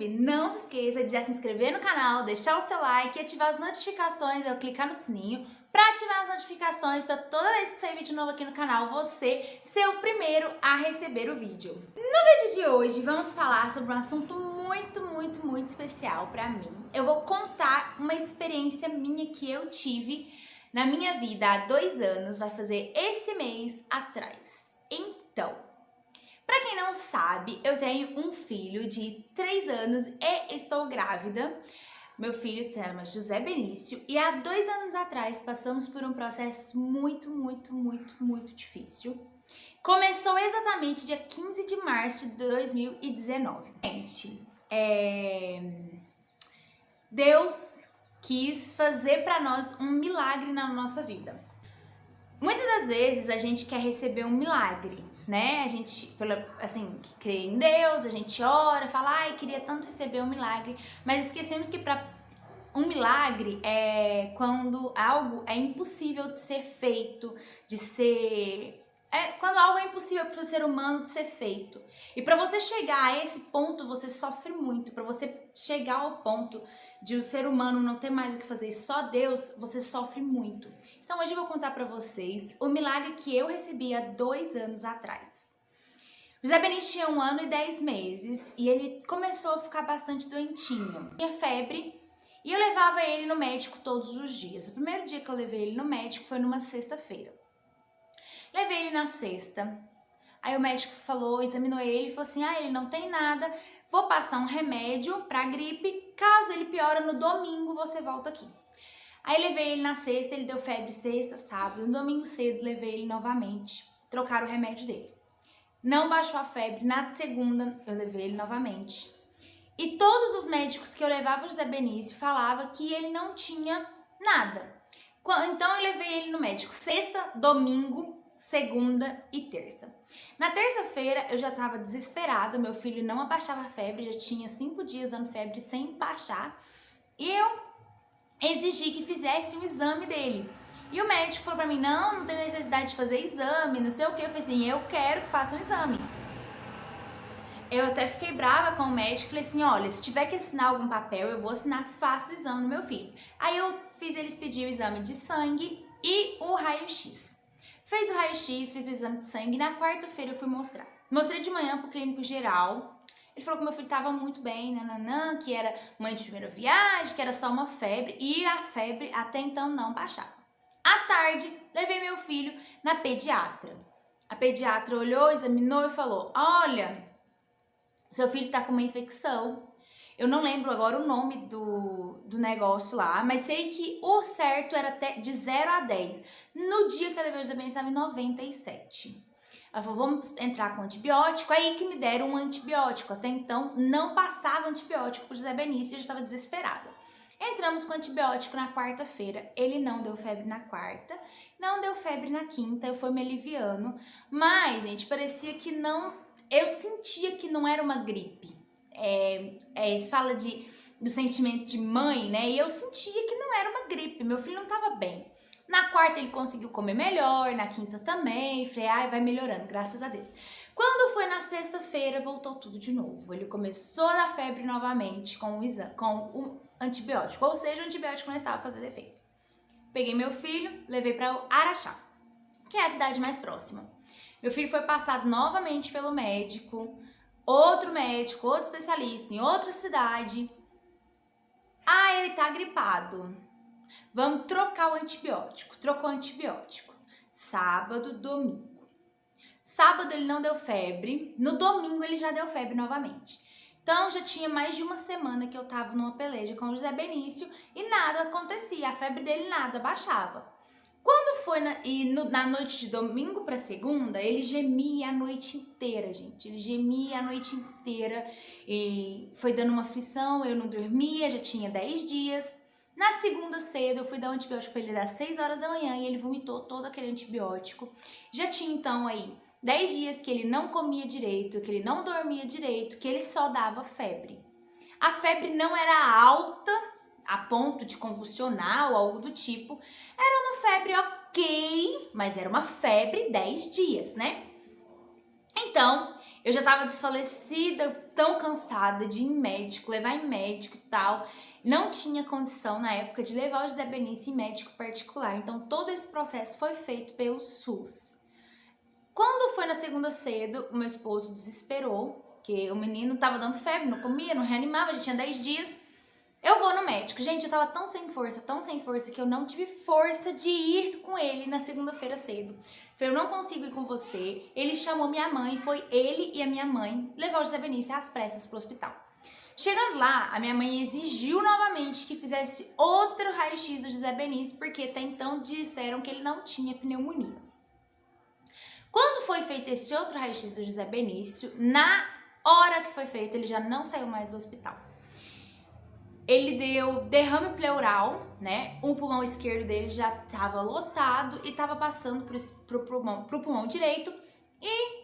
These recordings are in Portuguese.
YouTube, não se esqueça de já se inscrever no canal, deixar o seu like e ativar as notificações, clicar no sininho para ativar as notificações para toda vez que sair vídeo novo aqui no canal, você ser o primeiro a receber o vídeo. No vídeo de hoje vamos falar sobre um assunto muito especial para mim. Eu vou contar uma experiência minha que eu tive na minha vida há 2 anos, vai fazer esse mês atrás. Então, para quem não sabe, eu tenho um filho de 3 anos e estou grávida. Meu filho chama José Benício e há 2 anos atrás passamos por um processo muito difícil. Começou exatamente dia 15 de março de 2019. Gente, Deus quis fazer para nós um milagre na nossa vida. Muitas das vezes a gente quer receber um milagre, né? A gente, assim, crê em Deus, a gente ora, fala, ai, queria tanto receber um milagre, mas esquecemos que para um milagre é quando algo é impossível de ser feito, quando algo é impossível para o ser humano de ser feito. E para você chegar a esse ponto, você sofre muito. Para você chegar ao ponto de o ser humano não ter mais o que fazer, só Deus, você sofre muito. Então hoje eu vou contar para vocês o milagre que eu recebi há 2 anos atrás. O José Benício tinha 1 ano e 10 meses e ele começou a ficar bastante doentinho. Tinha febre e eu levava ele no médico todos os dias. O primeiro dia que eu levei ele no médico foi numa sexta-feira. Levei ele na sexta, aí o médico examinou ele e falou assim, ele não tem nada, vou passar um remédio pra gripe, caso ele piora no domingo, você volta aqui. Aí levei ele na sexta, ele deu febre sexta, sábado, no domingo cedo levei ele novamente, trocaram o remédio dele. Não baixou a febre, na segunda eu levei ele novamente. E todos os médicos que eu levava o José Benício falavam que ele não tinha nada. Então eu levei ele no médico sexta, domingo, segunda e terça. Na terça-feira eu já estava desesperada, meu filho não abaixava a febre, já tinha 5 dias dando febre sem baixar. E eu exigi que fizesse um exame dele. E o médico falou pra mim, não tem necessidade de fazer exame, não sei o que. Eu falei assim, eu quero que faça um exame. Eu até fiquei brava com o médico, falei assim, olha, se tiver que assinar algum papel, eu vou assinar, faço o exame no meu filho. Aí eu fiz eles pedir o exame de sangue e o raio-x. Fez o raio-x, fiz o exame de sangue e na quarta-feira eu fui mostrar. Mostrei de manhã pro clínico geral. Ele falou que meu filho estava muito bem, que era mãe de primeira viagem, que era só uma febre e a febre até então não baixava. À tarde, levei meu filho na pediatra. A pediatra olhou, examinou e falou, olha, seu filho está com uma infecção. Eu não lembro agora o nome do negócio lá, mas sei que o certo era até de 0 a 10. No dia que eu levei o José Benício estava em 97. Ela falou, vamos entrar com antibiótico. Aí que me deram um antibiótico. Até então não passava antibiótico para o José Benício e eu já estava desesperada. Entramos com antibiótico na quarta-feira. Ele não deu febre na quarta, não deu febre na quinta. Eu fui me aliviando. Mas, gente, parecia que não... Eu sentia que não era uma gripe. Isso fala do sentimento de mãe, né? E eu sentia que não era uma gripe. Meu filho não estava bem. Na quarta ele conseguiu comer melhor, na quinta também. Falei, vai melhorando, graças a Deus. Quando foi na sexta-feira, voltou tudo de novo. Ele começou na febre novamente com o antibiótico. Ou seja, o antibiótico não estava fazendo efeito. Peguei meu filho, levei para Araxá, que é a cidade mais próxima. Meu filho foi passado novamente pelo médico, outro especialista em outra cidade. Ele tá gripado. Vamos trocar o antibiótico. Trocou o antibiótico. Sábado, domingo. Sábado ele não deu febre. No domingo ele já deu febre novamente. Então já tinha mais de 1 semana que eu tava numa peleja com o José Benício e nada acontecia. A febre dele nada baixava. Quando foi na noite de domingo para segunda, ele gemia a noite inteira, gente. Ele gemia a noite inteira e foi dando uma aflição, eu não dormia, já tinha 10 dias. Na segunda cedo, eu fui dar um antibiótico para ele às 6 horas da manhã e ele vomitou todo aquele antibiótico. Já tinha então aí 10 dias que ele não comia direito, que ele não dormia direito, que ele só dava febre. A febre não era alta a ponto de convulsionar ou algo do tipo. Era uma febre ok, mas era uma febre 10 dias, né? Então, Eu já tava desfalecida, tão cansada de ir em médico, levar em médico e tal. Não tinha condição na época de levar o José Benício em médico particular. Então todo esse processo foi feito pelo SUS. Quando foi na segunda cedo, o meu esposo desesperou, que o menino tava dando febre, não comia, não reanimava, já tinha 10 dias. Eu vou no médico. Gente, eu tava tão sem força, que eu não tive força de ir com ele na segunda-feira cedo. Falei, eu não consigo ir com você. Ele chamou minha mãe, foi ele e a minha mãe levar o José Benício às pressas pro hospital. Chegando lá, a minha mãe exigiu novamente que fizesse outro raio-x do José Benício, porque até então disseram que ele não tinha pneumonia. Quando foi feito esse outro raio-x do José Benício, na hora que foi feito, ele já não saiu mais do hospital. Ele deu derrame pleural, né? O pulmão esquerdo dele já estava lotado e estava passando pro pulmão direito. E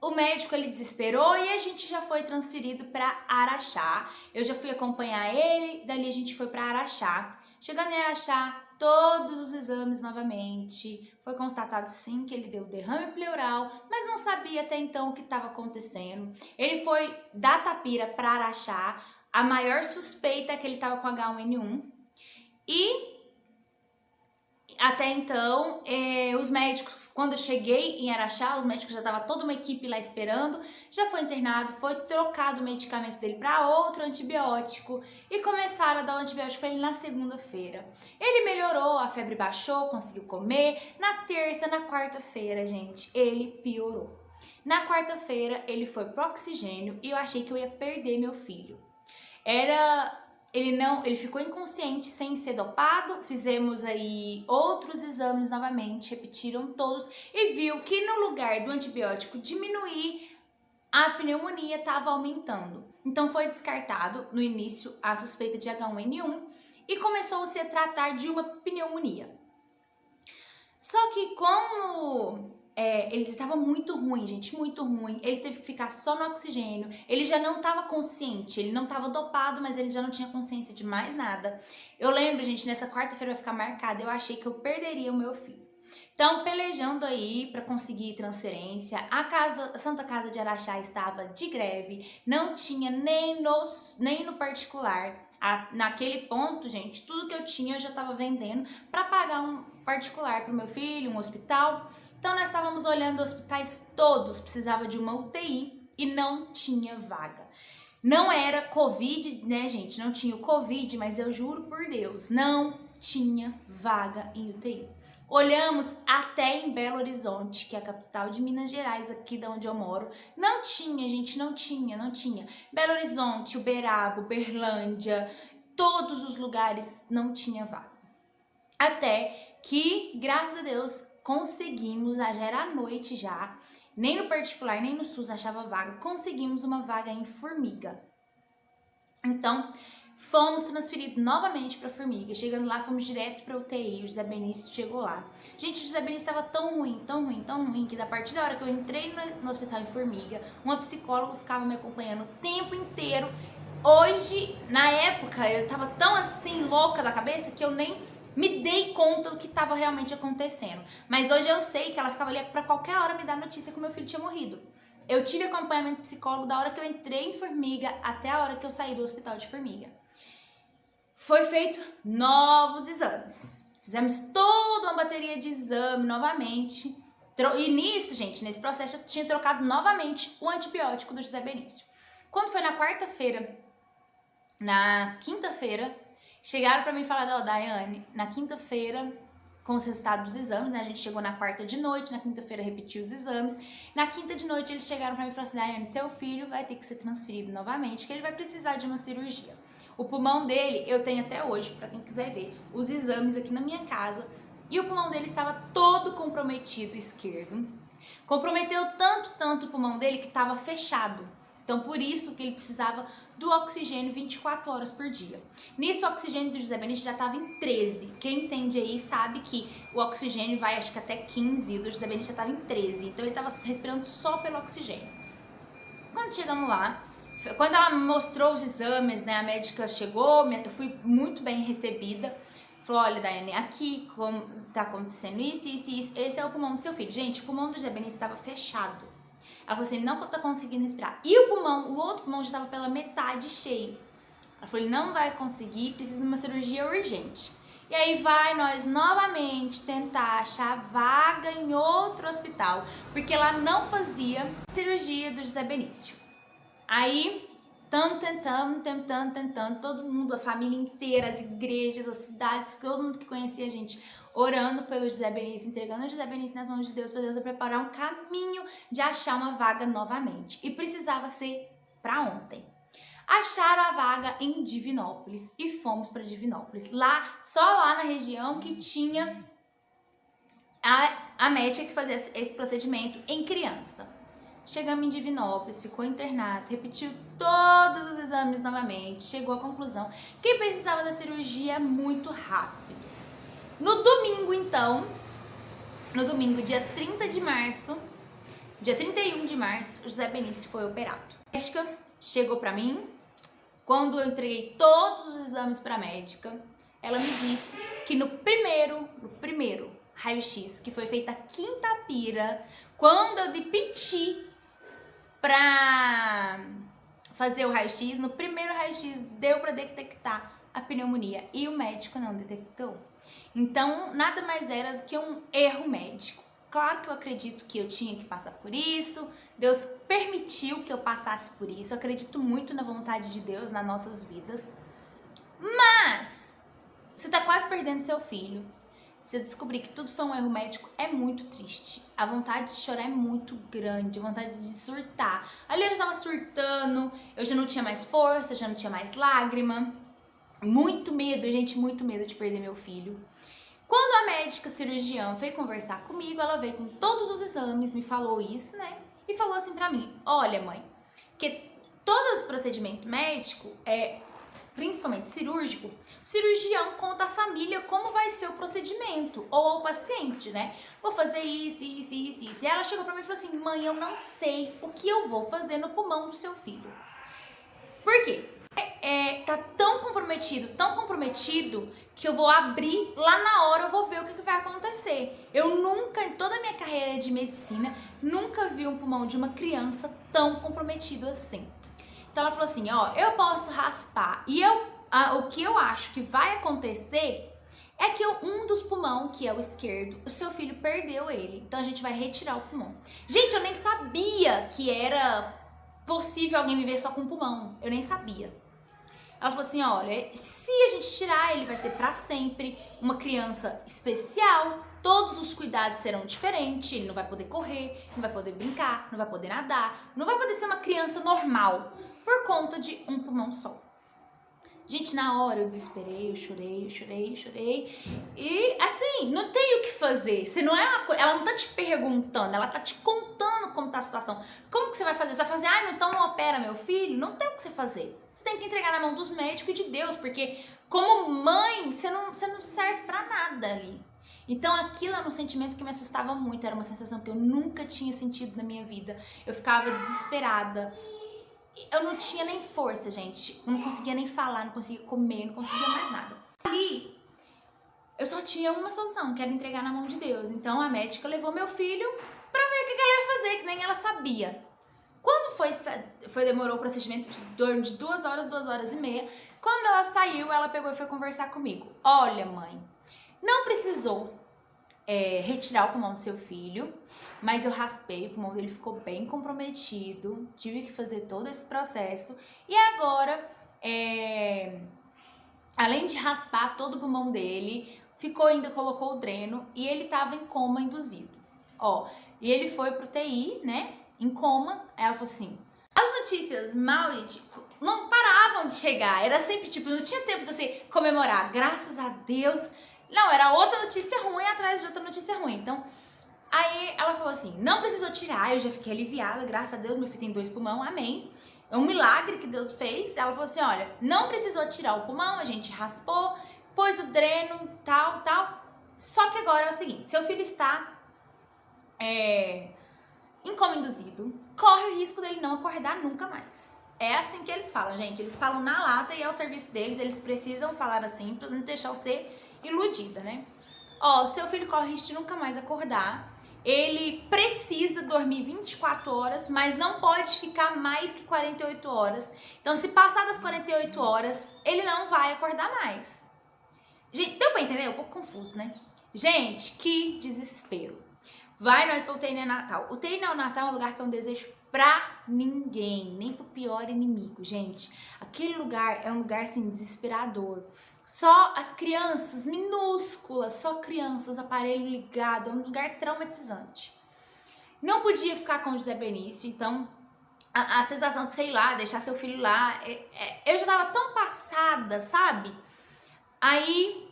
o médico, ele desesperou e a gente já foi transferido para Araxá. Eu já fui acompanhar ele, dali a gente foi para Araxá. Chegando em Araxá, todos os exames novamente. Foi constatado sim que ele deu derrame pleural, mas não sabia até então o que estava acontecendo. Ele foi da Tapira para Araxá. A maior suspeita é que ele estava com H1N1. E até então, os médicos, quando eu cheguei em Araxá, os médicos já estavam toda uma equipe lá esperando, já foi internado, foi trocado o medicamento dele para outro antibiótico e começaram a dar o antibiótico para ele na segunda-feira. Ele melhorou, a febre baixou, conseguiu comer. Na terça, na quarta-feira, gente, ele piorou. Na quarta-feira, ele foi pro oxigênio e eu achei que eu ia perder meu filho. Ele ficou inconsciente sem ser dopado, fizemos aí outros exames novamente, repetiram todos e viu que no lugar do antibiótico diminuir, a pneumonia estava aumentando. Então foi descartado no início a suspeita de H1N1 e começou a se tratar de uma pneumonia. Só que como ele estava muito ruim, gente, muito ruim. Ele teve que ficar só no oxigênio. Ele já não estava consciente, ele não estava dopado, mas ele já não tinha consciência de mais nada. Eu lembro, gente, nessa quarta-feira vai ficar marcada, eu achei que eu perderia o meu filho. Então, pelejando aí para conseguir transferência, a Santa Casa de Araxá estava de greve, não tinha nem no particular. Naquele ponto, gente, tudo que eu tinha eu já estava vendendo para pagar um particular para o meu filho, um hospital. Então nós estávamos olhando hospitais todos, precisava de uma UTI e não tinha vaga. Não era Covid, né, gente? Não tinha o Covid, mas eu juro por Deus, não tinha vaga em UTI. Olhamos até em Belo Horizonte, que é a capital de Minas Gerais, aqui de onde eu moro. Não tinha, gente, não tinha. Belo Horizonte, Uberaba, Uberlândia, todos os lugares não tinha vaga. Até que, graças a Deus, conseguimos, já era à noite já, nem no particular, nem no SUS achava vaga, conseguimos uma vaga em Formiga. Então, fomos transferidos novamente para Formiga. Chegando lá, fomos direto para UTI. O José Benício chegou lá. Gente, o José Benício estava tão ruim, que a partir da hora que eu entrei no hospital em Formiga, uma psicóloga ficava me acompanhando o tempo inteiro. Hoje, na época, eu estava tão assim, louca da cabeça, que eu nem me dei conta do que estava realmente acontecendo. Mas hoje eu sei que ela ficava ali para qualquer hora me dar notícia que meu filho tinha morrido. Eu tive acompanhamento psicólogo da hora que eu entrei em Formiga até a hora que eu saí do hospital de Formiga. Foi feito novos exames. Fizemos toda uma bateria de exame novamente. E nisso, gente, nesse processo, eu tinha trocado novamente o antibiótico do José Benício. Quando foi na quarta-feira, na quinta-feira, chegaram para mim e falaram, Daiane, na quinta-feira, com os resultados dos exames, né? A gente chegou na quarta de noite, na quinta-feira repetiu os exames. Na quinta de noite, eles chegaram para mim e falaram assim, Daiane, seu filho vai ter que ser transferido novamente, que ele vai precisar de uma cirurgia. O pulmão dele, eu tenho até hoje, para quem quiser ver, os exames aqui na minha casa. E o pulmão dele estava todo comprometido, esquerdo. Comprometeu tanto o pulmão dele que estava fechado. Então, por isso que ele precisava do oxigênio 24 horas por dia. Nisso, o oxigênio do José Benício já estava em 13. Quem entende aí sabe que o oxigênio vai, acho que até 15, e o do José Benício já estava em 13. Então, ele estava respirando só pelo oxigênio. Quando chegamos lá, quando ela me mostrou os exames, né, a médica chegou, eu fui muito bem recebida. Falou, olha, Daiane, aqui tá acontecendo isso, esse é o pulmão do seu filho. Gente, o pulmão do José Benício estava fechado. Ela falou assim, ele não tá conseguindo respirar. E o pulmão, o outro pulmão já estava pela metade cheio. Ela falou, ele não vai conseguir, precisa de uma cirurgia urgente. E aí vai nós novamente tentar achar vaga em outro hospital, porque ela não fazia cirurgia do José Benício. Aí, tentando, todo mundo, a família inteira, as igrejas, as cidades, todo mundo que conhecia a gente, orando pelo José Benício, entregando o José Benício nas mãos de Deus, para Deus preparar um caminho de achar uma vaga novamente. E precisava ser para ontem. Acharam a vaga em Divinópolis e fomos para Divinópolis. Lá, só lá na região que tinha a médica que fazia esse procedimento em criança. Chegamos em Divinópolis, ficou internado, repetiu todos os exames novamente, chegou à conclusão que precisava da cirurgia muito rápido. No domingo, então, dia 30 de março, dia 31 de março, o José Benício foi operado. A médica chegou para mim. Quando eu entreguei todos os exames para a médica, ela me disse que no primeiro raio-x, que foi feita quinta-feira, quando eu pedi para fazer o raio-x, no primeiro raio-x deu para detectar a pneumonia e o médico não detectou. Então, nada mais era do que um erro médico. Claro que eu acredito que eu tinha que passar por isso, Deus permitiu que eu passasse por isso, eu acredito muito na vontade de Deus nas nossas vidas, mas você tá quase perdendo seu filho, você descobrir que tudo foi um erro médico é muito triste, a vontade de chorar é muito grande, a vontade de surtar. Ali eu já tava surtando, eu já não tinha mais força, já não tinha mais lágrima, muito medo, gente, muito medo de perder meu filho. Quando a médica cirurgiã veio conversar comigo, ela veio com todos os exames, me falou isso, né? E falou assim pra mim, olha mãe, que todo esse procedimento médico, principalmente cirúrgico, o cirurgião conta à família como vai ser o procedimento, ou ao paciente, né? Vou fazer isso. E ela chegou pra mim e falou assim, mãe, eu não sei o que eu vou fazer no pulmão do seu filho. Por quê? Tá tão comprometido, que eu vou abrir, lá na hora eu vou ver o que vai acontecer. Eu nunca, em toda a minha carreira de medicina, nunca vi um pulmão de uma criança tão comprometido assim. Então ela falou assim, ó, eu posso raspar e o que eu acho que vai acontecer é que um dos pulmões, que é o esquerdo, o seu filho perdeu ele. Então a gente vai retirar o pulmão. Gente, eu nem sabia que era possível alguém viver só com um pulmão. Eu nem sabia. Ela falou assim, olha, se a gente tirar, ele vai ser pra sempre uma criança especial, todos os cuidados serão diferentes, ele não vai poder correr, não vai poder brincar, não vai poder nadar, não vai poder ser uma criança normal, por conta de um pulmão só. Gente, na hora eu desesperei, eu chorei, e assim, não tem o que fazer, você não é uma coisa, ela não tá te perguntando, ela tá te contando como tá a situação. Como que você vai fazer? Você vai fazer, então não opera meu filho? Não tem o que você fazer. Tem que entregar na mão dos médicos e de Deus, porque como mãe, você não serve pra nada ali. Então aquilo era um sentimento que me assustava muito, era uma sensação que eu nunca tinha sentido na minha vida. Eu ficava desesperada, eu não tinha nem força, gente, eu não conseguia nem falar, não conseguia comer, não conseguia mais nada. Ali, eu só tinha uma solução, que era entregar na mão de Deus. Então a médica levou meu filho pra ver o que ela ia fazer, que nem ela sabia. Quando demorou o procedimento de 2 horas, 2 horas e meia. Quando ela saiu, ela pegou e foi conversar comigo. Olha, mãe, não precisou retirar o pulmão do seu filho, mas eu raspei, o pulmão dele ficou bem comprometido, tive que fazer todo esse processo. E agora, além de raspar todo o pulmão dele, colocou o dreno e ele tava em coma induzido. E ele foi pro TI, né? Em coma. Ela falou assim, as notícias mal não paravam de chegar, era sempre não tinha tempo de você comemorar, graças a Deus, não, era outra notícia ruim atrás de outra notícia ruim. Então, aí ela falou assim, não precisou tirar, eu já fiquei aliviada, graças a Deus, meu filho tem 2 pulmões, amém, é um milagre que Deus fez. Ela falou assim, olha, não precisou tirar o pulmão, a gente raspou, pôs o dreno, tal, só que agora é o seguinte, seu filho está em coma induzido, corre o risco dele não acordar nunca mais. É assim que eles falam, gente. Eles falam na lata e é o serviço deles, eles precisam falar assim pra não deixar você iludida, né? Seu filho corre risco de nunca mais acordar. ele precisa dormir 24 horas, mas não pode ficar mais que 48 horas. Então, se passar das 48 horas, ele não vai acordar mais. Gente, deu pra entender? É um pouco confuso, né? Gente, que desespero. Vai nós para o UTI neonatal. O UTI neonatal é um lugar que eu não desejo pra ninguém, nem pro pior inimigo, gente. Aquele lugar é um lugar, assim, desesperador. Só as crianças minúsculas, só crianças, aparelho ligado, é um lugar traumatizante. Não podia ficar com o José Benício, então a sensação de, sei lá, deixar seu filho lá, eu já tava tão passada, sabe? Aí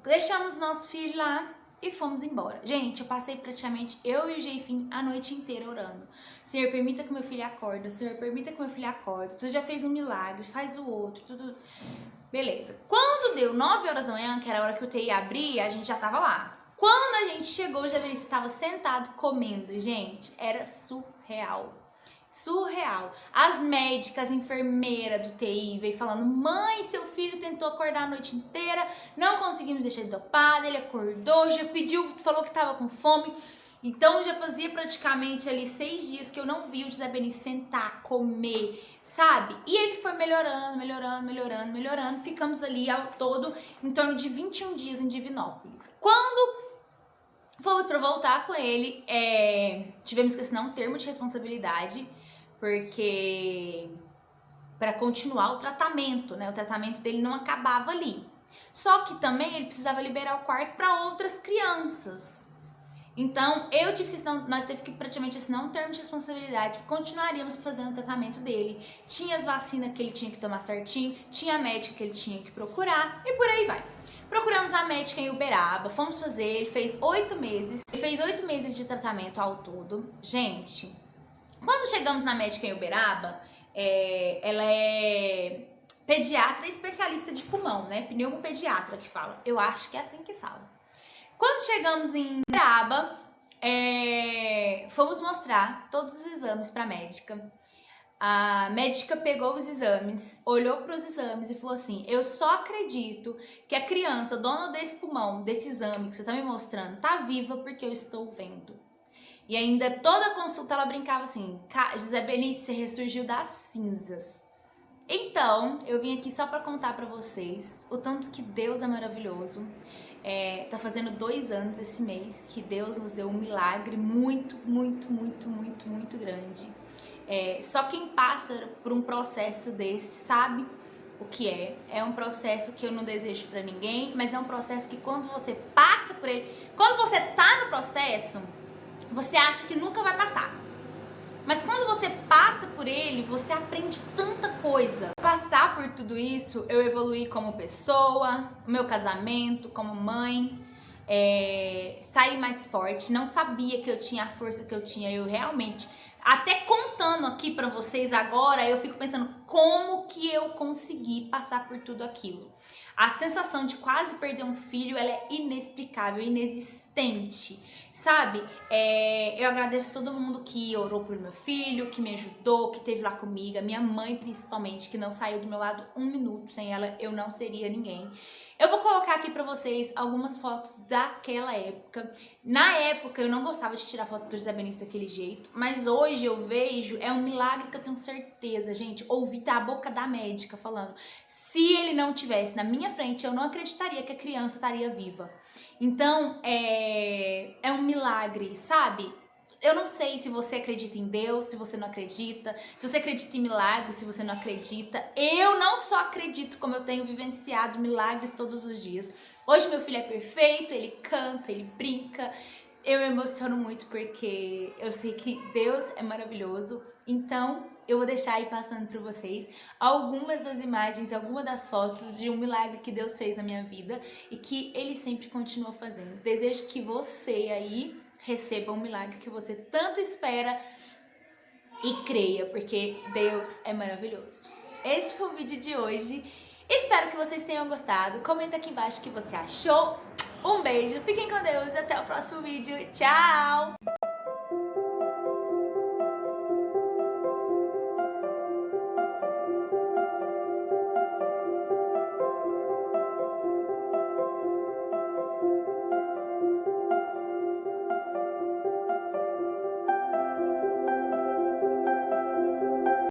deixamos nosso filho lá e fomos embora. Gente, eu passei praticamente, eu e o Jeifim, a noite inteira orando. Senhor, permita que meu filho acorde. Senhor, permita que meu filho acorde. Tu já fez um milagre, faz o outro, tudo. Beleza. Quando deu 9 horas da manhã, que era a hora que o UTI abria, a gente já tava lá. Quando a gente chegou, o José Benício estava sentado comendo. Gente, era surreal. Surreal. As médicas, a enfermeira do TI veio falando: mãe, seu filho tentou acordar a noite inteira, não conseguimos deixar ele dopado, ele acordou, já pediu, falou que estava com fome. Então já fazia praticamente ali 6 dias que eu não vi o José Benício sentar, comer, sabe? E ele foi melhorando, melhorando, melhorando, melhorando. Ficamos ali ao todo em torno de 21 dias em Divinópolis. Quando fomos para voltar com ele, tivemos que assinar um termo de responsabilidade, porque para continuar o tratamento, né? O tratamento dele não acabava ali. Só que também ele precisava liberar o quarto para outras crianças. Então, nós tivemos que praticamente assinar um termo de responsabilidade que continuaríamos fazendo o tratamento dele. Tinha as vacinas que ele tinha que tomar certinho, tinha a médica que ele tinha que procurar e por aí vai. Procuramos a médica em Uberaba, fomos fazer, ele fez 8 meses. Ele fez 8 meses de tratamento ao todo. Gente, quando chegamos na médica em Uberaba, ela é pediatra e especialista de pulmão, né? Pneumopediatra que fala. Eu acho que é assim que fala. Quando chegamos em Uberaba, fomos mostrar todos os exames para a médica. A médica pegou os exames, olhou para os exames e falou assim: eu só acredito que a criança, dona desse pulmão, desse exame que você está me mostrando, tá viva porque eu estou vendo. E ainda toda a consulta ela brincava assim: José Benício, você ressurgiu das cinzas. Então, eu vim aqui só para contar para vocês o tanto que Deus é maravilhoso. Tá fazendo 2 anos esse mês que Deus nos deu um milagre muito, muito, muito, muito, muito grande. Só quem passa por um processo desse sabe o que é. É um processo que eu não desejo pra ninguém, mas é um processo que quando você passa por ele, quando você tá no processo, você acha que nunca vai passar. Mas quando você passa por ele, você aprende tanta coisa. Passar por tudo isso, eu evoluí como pessoa, o meu casamento, como mãe, saí mais forte. Não sabia que eu tinha a força que eu tinha. Eu realmente, até contando aqui pra vocês agora, eu fico pensando como que eu consegui passar por tudo aquilo. A sensação de quase perder um filho, ela é inexplicável, inexistente. Sabe, eu agradeço todo mundo que orou por meu filho, que me ajudou, que esteve lá comigo, a minha mãe principalmente, que não saiu do meu lado 1 minuto, sem ela eu não seria ninguém. Eu vou colocar aqui pra vocês algumas fotos daquela época. Na época eu não gostava de tirar foto do José Benício daquele jeito, mas hoje eu vejo, é um milagre que eu tenho certeza, gente. Ouvi da boca da médica falando, se ele não tivesse na minha frente, eu não acreditaria que a criança estaria viva. Então, é um milagre, sabe? Eu não sei se você acredita em Deus, se você não acredita, se você acredita em milagres, se você não acredita. Eu não só acredito, como eu tenho vivenciado milagres todos os dias. Hoje meu filho é perfeito, ele canta, ele brinca. Eu me emociono muito porque eu sei que Deus é maravilhoso. Então, eu vou deixar aí passando para vocês algumas das imagens, algumas das fotos de um milagre que Deus fez na minha vida e que Ele sempre continua fazendo. Desejo que você aí receba um milagre que você tanto espera e creia, porque Deus é maravilhoso. Esse foi o vídeo de hoje. Espero que vocês tenham gostado. Comenta aqui embaixo o que você achou. Um beijo, fiquem com Deus e até o próximo vídeo. Tchau!